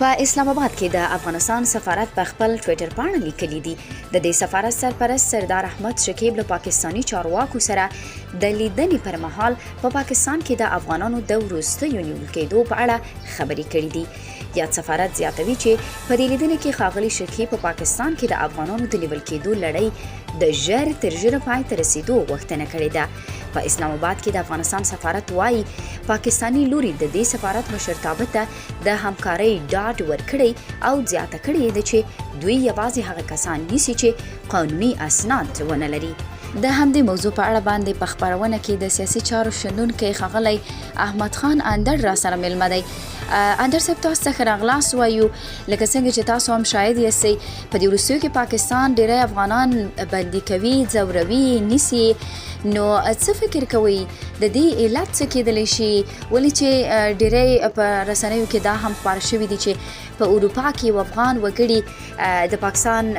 په اسلام آباد کې د افغانستان سفارت په خپل ټویټر باندې لیکلي دي د دې سفارت سرپرست سردار احمد شکیب له پاکستاني چارواکو سره د لیدنې پر مهال په پاکستان کې د افغانانو د وروستیو نیول کېدو په اړه خبرې کړې دي. یاد سفارت زیاتوي چې په دې لیدنې کې ښاغلي شکیب په پاکستان کې د افغانانو د نیول کېدو لړۍ د ژر تر ژره پای ته رسیدو غوښتنه کړې ده. په اسلام آباد کې د افغانستان سفارت وایي پاکستاني لوري د دې سفارت مشرتابه ته د همکارۍ ډاډ ورکړی او زیاته کړې ده چې دوی یوازې هغه کسان نیسي چې قانوني اسناد ونه لري. د همدې موضوع په اړه باندې په خپرونه کې د سیاسي چارو شنونکی ښاغلی احمد خان اندړ را سره مېلمه دی. اندړ صاحب تاسو ته ښه راغلاست وایو. لکه څنګه چې تاسو هم شاهد یاستئ په دې وروستیو کې پاکستان ډېری افغانان بندي کوي، ځوروي، نیسي. نو څه فکر کوئ د دې علت څه کېدلی شي؟ ولې چې ډېری په رسنیو کې دا هم خپاره شوي دي چې په اروپا کې یو افغان وګړي د پاکستان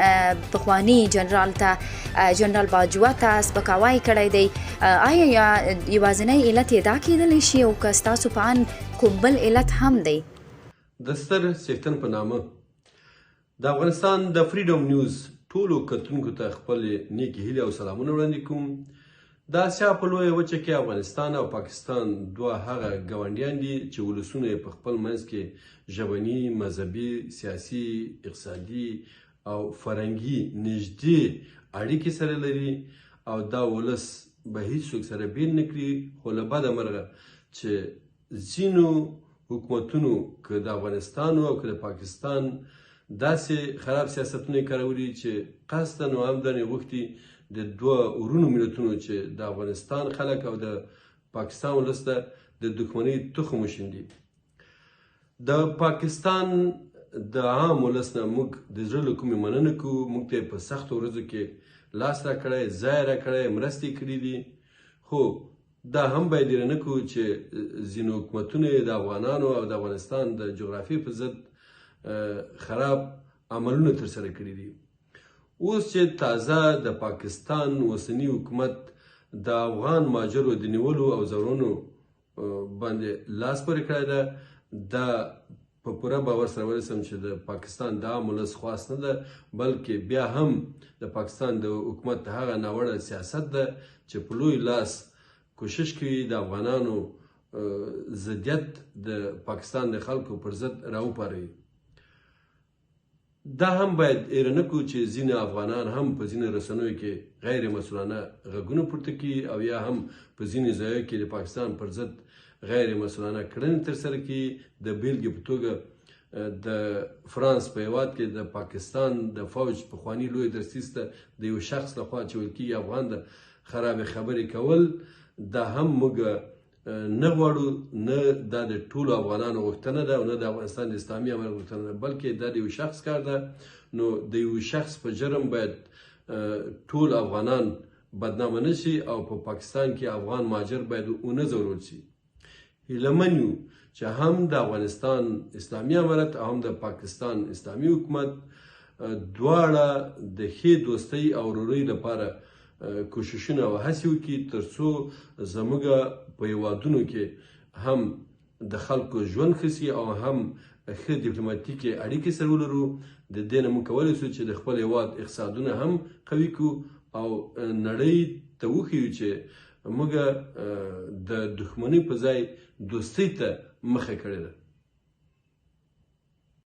پخواني جنرال جنرال باجوه ته سپکاوی کړی دی. آیا یوازینی علت یې دا کېدلی شي او که ستاسو په ان کوم بل علت هم دی؟ د ستر څښتن په نامه د افغانستان د فریډم نیوز ټولو کتونکو ته خپل نیکې هیلې او سلامونه وړاندې کوم. د اسیا په لویه وچه کې افغانستان او پاکستان دوه هغه ګاونډیان دي چې ولسونه یې په خپل منځ کې ژبني، مذهبي، سیاسي، اقتصادي او فرهنګي نږدې اړیکې سره لري او دا ولس به هیڅوک سره بیل نه کړي. خو له بده مرغه چې ځینو حکومتونو که د افغانستان او که د پاکستان داسې خراب سیاستونه یې کارولي چې قصداً او عمداً یې غوښتي د دوه ورونو ملتونو چې د افغانستان خلک او د پاکستان ولس ته د دښمنۍ تخم وشیندي. د پاکستان د عام ولس نه موږ د زړه له کومې مننه کوو. موږ ته په سختو ورځو کې لاس راکړی، ځای راکړی، مرستې کړي دي. خو دا هم باید هېره نه کړو چې ځینو حکومتونه د افغانانو او د افغانستان د جغرافیې په ضد خراب عملونه ترسره کړي دي. اوس چې تازه د پاکستان اوسني حکومت د افغان مهاجرو د نیولو او ځورونو باندې لاس پورې کړی ده، دا په پوره باور سره ویلی شم چې د پاکستان د عام ولس خواست نه ده، بلکې بیا هم د پاکستان د حکومت هغه ناوړه سیاست ده چې په لوی لاس کوشش کوي د افغانانو ضدیت د پاکستان د خلکو پر ضد راوپاروي. دا هم باید هېره نه کړو چې ځینې افغانان هم په ځینې رسنیو کې غیر مسؤلانه غږونه پورته کړي او یا هم په ځینې ځایو کې د پاکستان پر ضد غیر مسؤلانه کړنې ترسره کړي. د بیلګې په توګه د فرانس په هېواد کې د پاکستان د فوج پخواني لوی درستیز ته د یو شخص لخوا چې ویل کېږي افغان د خرابې خبرې کول، دا هم موږ نه غواړو. نه دا د ټولو افغانانو غوښتنه ده او نه د افغانستان د اسلامي امارت غوښتنه ده، بلکې دا د یو شخص کار ده. نو د یو شخص په جرم باید ټول افغانان بدنامه نه شي او په پاکستان کې افغان مهاجر باید ونه ځورول شي. هیلهمن یو چې هم د افغانستان اسلامي امارت او هم د پاکستان اسلامي حکومت دواړه د ښې دوستۍ او ورورۍ لپاره کوششونه او هڅې وکړي تر څو زموږ په هیوادونو کې هم د خلکو ژوند ښه سي او هم ښه ډیپلوماتیکې اړیکې سره ولرو. د دې نه موږ کولی شو چې د خپل هیواد اقتصادونه هم قوي کړو او نړۍ ته وښیو چې موږ د دښمنۍ په ځای دوستۍ ته مخه کړې ده.